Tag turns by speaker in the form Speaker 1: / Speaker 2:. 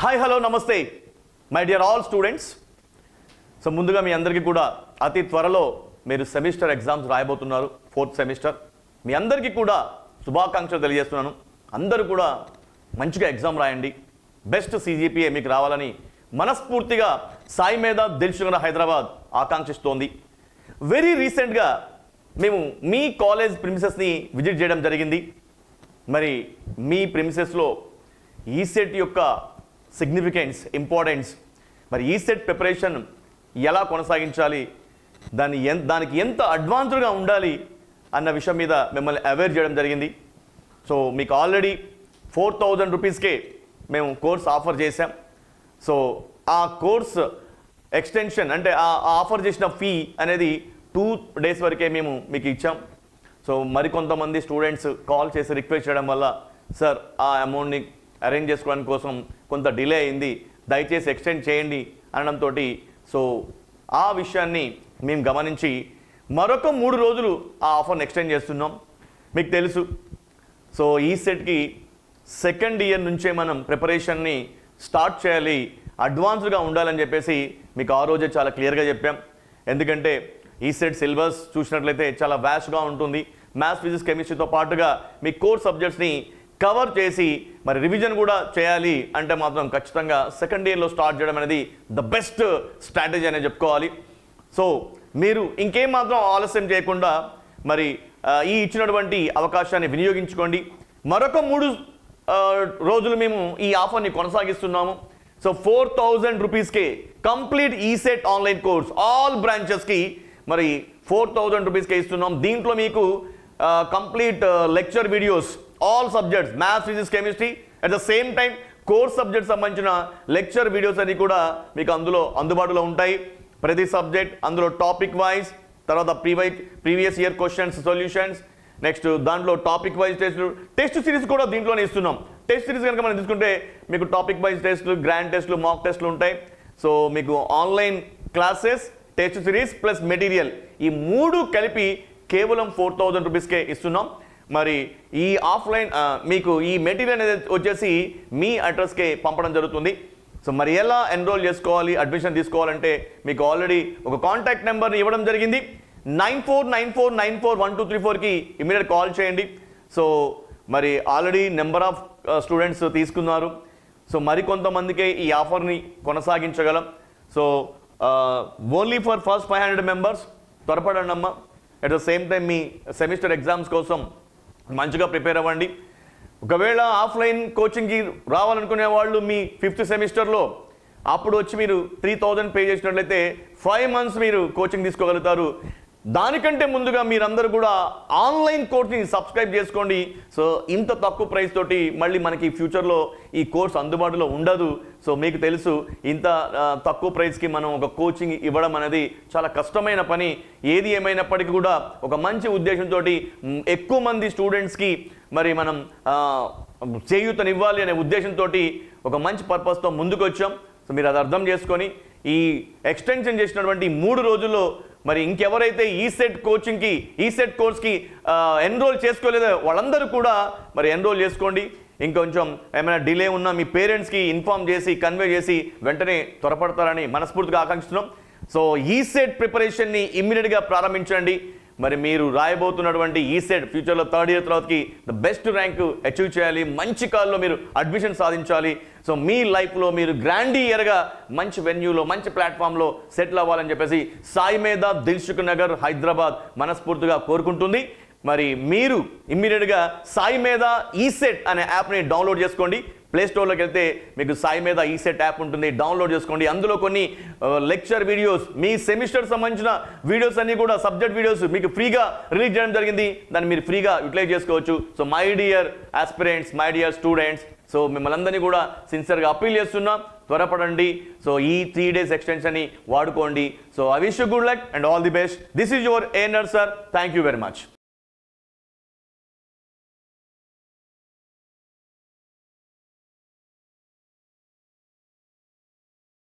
Speaker 1: Hi hello నమస్తే my dear all students. So ముందుగా మీ అందరికీ కూడా అతి త్వరలో మీరు సెమిస్టర్ ఎగ్జామ్స్ రాయబోతున్నారు, 4th సెమిస్టర్. మీ అందరికీ కూడా శుభాకాంక్షలు తెలియజేస్తున్నాను. అందరూ కూడా మంచిగా ఎగ్జామ్ రాయండి, బెస్ట్ CGPA మీకు రావాలని మనస్ఫూర్తిగా సాయి మీద దిల్సుఖ్నగర్ హైదరాబాద్ ఆకాంక్షిస్తోంది. వెరీ రీసెంట్గా మేము మీ కాలేజ్ ప్రిమిసెస్ని విజిట్ చేయడం జరిగింది. మరి మీ ప్రిమిసెస్లో ఈసెట్ యొక్క సిగ్నిఫికెన్స్, ఇంపార్టెన్స్, మరి ఈసెట్ ప్రిపరేషన్ ఎలా కొనసాగించాలి, దానికి ఎంత అడ్వాన్స్డ్గా ఉండాలి అన్న విషయం మీద మిమ్మల్ని అవేర్ చేయడం జరిగింది. సో మీకు ఆల్రెడీ 4000 రూపీస్కే మేము కోర్స్ ఆఫర్ చేశాం. సో ఆ కోర్స్ ఎక్స్టెన్షన్ అంటే ఆ ఆఫర్ చేసిన ఫీ అనేది 2 days వరకే మేము మీకు ఇచ్చాం. సో మరికొంతమంది స్టూడెంట్స్ కాల్ చేసి రిక్వెస్ట్ చేయడం వల్ల సార్ ఆ అమౌంట్ని అరేంజ్ చేసుకోవడానికి కోసం కొంత డిలే అయింది, దయచేసి ఎక్స్టెండ్ చేయండి అనడంతో సో ఆ విషయాన్ని మేము గమనించి మరొక 3 రోజులు ఆ ఆఫర్ని ఎక్స్టెండ్ చేస్తున్నాం. మీకు తెలుసు, సో ఈ సెట్కి సెకండ్ ఇయర్ నుంచే మనం ప్రిపరేషన్ని స్టార్ట్ చేయాలి, అడ్వాన్స్డ్గా ఉండాలని చెప్పేసి మీకు ఆ రోజే చాలా క్లియర్గా చెప్పాం. ఎందుకంటే ఈ సెట్ సిలబస్ చూసినట్లయితే చాలా వ్యాస్ట్గా ఉంటుంది. మ్యాథ్స్, ఫిజిక్స్, కెమిస్ట్రీతో పాటుగా మీ కోర్ సబ్జెక్ట్స్ని కవర్ చేసి మరి రివిజన్ కూడా చేయాలి అంటే మాత్రం ఖచ్చితంగా సెకండ్ ఇయర్లో స్టార్ట్ చేయడం అనేది ద బెస్ట్ స్ట్రాటజీ అనేది చెప్పుకోవాలి. సో మీరు ఇంకేం మాత్రం ఆలస్యం చేయకుండా మరి ఈ ఇచ్చినటువంటి అవకాశాన్ని వినియోగించుకోండి. మరొక 3 రోజులు మేము ఈ ఆఫర్ని కొనసాగిస్తున్నాము. సో 4000 రూపీస్కే complete ECET online course all బ్రాంచెస్కి మరి 4000 రూపీస్కే ఇస్తున్నాం. దీంట్లో మీకు complete lecture videos, all subjects, maths, physics, chemistry, at the same time course subject సంబంధించిన లెక్చర్ వీడియోస్ అన్ని కూడా మీకు అందులో అందుబాటులో ఉంటాయి. ప్రతి సబ్జెక్ట్ అందులో టాపిక్ వైజ్, తర్వాత previous year questions solutions, next దాంట్లో టాపిక్ వైజ్ టెస్ట్ సిరీస్ కూడా దీంట్లోనే ఇస్తున్నాం. టెస్ట్ సిరీస్ కనుక మనం తీసుకుంటే మీకు టాపిక్ వైజ్ టెస్ట్లు, గ్రాండ్ టెస్ట్లు, మాక్ టెస్ట్లు ఉంటాయి. సో మీకు online classes, test series plus material, ఈ 3 కలిపి కేవలం 4000 రూపీస్కే ఇస్తున్నాం. మరి ఈ ఆఫ్లైన్ మీకు ఈ మెటీరియల్ అనేది వచ్చేసి మీ అడ్రస్కే పంపడం జరుగుతుంది. సో మరి ఎలా ఎన్రోల్ చేసుకోవాలి, అడ్మిషన్ తీసుకోవాలంటే మీకు ఆల్రెడీ ఒక కాంటాక్ట్ నెంబర్ని ఇవ్వడం జరిగింది. 9494941234కి ఇమీడియట్ కాల్ చేయండి. సో మరి ఆల్రెడీ నెంబర్ ఆఫ్ స్టూడెంట్స్ తీసుకున్నారు. సో మరికొంతమందికే ఈ ఆఫర్ని కొనసాగించగలం. So only for first 500 members త్వరపడండి అమ్మ. అట్ ద సేమ్ టైం మీ సెమిస్టర్ ఎగ్జామ్స్ కోసం మంచిగా ప్రిపేర్ అవ్వండి. ఒకవేళ ఆఫ్లైన్ కోచింగ్కి రావాలనుకునే వాళ్ళు మీ 5th సెమిస్టర్లో అప్పుడు వచ్చి మీరు 3000 పే చేసినట్లయితే 5 months మీరు కోచింగ్ తీసుకోగలుగుతారు. దానికంటే ముందుగా మీరందరూ కూడా ఆన్లైన్ కోర్స్ని సబ్స్క్రైబ్ చేసుకోండి. సో ఇంత తక్కువ ప్రైస్ తోటి మళ్ళీ మనకి ఫ్యూచర్లో ఈ కోర్స్ అందుబాటులో ఉండదు. సో మీకు తెలుసు, ఇంత తక్కువ ప్రైస్కి మనం ఒక కోచింగ్ ఇవ్వడం అనేది చాలా కష్టమైన పని. ఏది ఏమైనప్పటికీ కూడా ఒక మంచి ఉద్దేశంతో ఎక్కువ మంది స్టూడెంట్స్కి మరి మనం చేయూతనివ్వాలి అనే ఉద్దేశంతో ఒక మంచి పర్పస్తో ముందుకు వచ్చాం. సో మీరు అది అర్థం చేసుకొని ఈ ఎక్స్టెన్షన్ చేసినటువంటి 3 రోజుల్లో మరి ఇంకెవరైతే ఈసెట్ కోచింగ్కి, ఈసెట్ కోర్స్కి ఎన్రోల్ చేసుకోలేదో వాళ్ళందరూ కూడా మరి ఎన్రోల్ చేసుకోండి. ఇంకొంచెం ఏమైనా డిలే ఉన్నా మీ పేరెంట్స్కి ఇన్ఫార్మ్ చేసి కన్వే చేసి వెంటనే త్వరపడతారని మనస్ఫూర్తిగా ఆకాంక్షిస్తున్నాం. సో ఈసెట్ ప్రిపరేషన్ని ఇమ్మీడియట్గా ప్రారంభించండి. మరి మీరు రాయబోతున్నటువంటి ఈసెట్ ఫ్యూచర్లో 3rd year తర్వాతకి ద బెస్ట్ ర్యాంక్ అచీవ్ చేయాలి, మంచి కాల్లో మీరు అడ్మిషన్ సాధించాలి. సో మీ లైఫ్లో మీరు గ్రాండ్ ఇయర్గా మంచి వెన్యూలో, మంచి ప్లాట్ఫామ్లో సెటిల్ అవ్వాలని చెప్పేసి సాయి మీద దిల్సుఖ్నగర్ హైదరాబాద్ మనస్ఫూర్తిగా కోరుకుంటుంది. మరి మీరు ఇమ్మీడియట్గా సాయి మీద ఈసెట్ అనే యాప్ని డౌన్లోడ్ చేసుకోండి. ప్లేస్టోర్లోకి వెళ్తే మీకు సాయి మీద ఈసెట్ యాప్ ఉంటుంది, డౌన్లోడ్ చేసుకోండి. అందులో కొన్ని లెక్చర్ వీడియోస్, మీ సెమిస్టర్ సంబంధించిన వీడియోస్ అన్నీ కూడా సబ్జెక్ట్ వీడియోస్ మీకు ఫ్రీగా రిలీజ్ చేయడం జరిగింది. దాన్ని మీరు ఫ్రీగా యూటిలైజ్ చేసుకోవచ్చు. So my dear aspirants, my dear students, so మిమ్మల్ని అందరినీ కూడా సిన్సియర్గా అప్పీల్ చేస్తున్నాం, త్వరపడండి. సో ఈ 3 days ఎక్స్టెన్షన్ని వాడుకోండి. So I wish you good luck and all the best. This is your ANR sir. Thank you very much.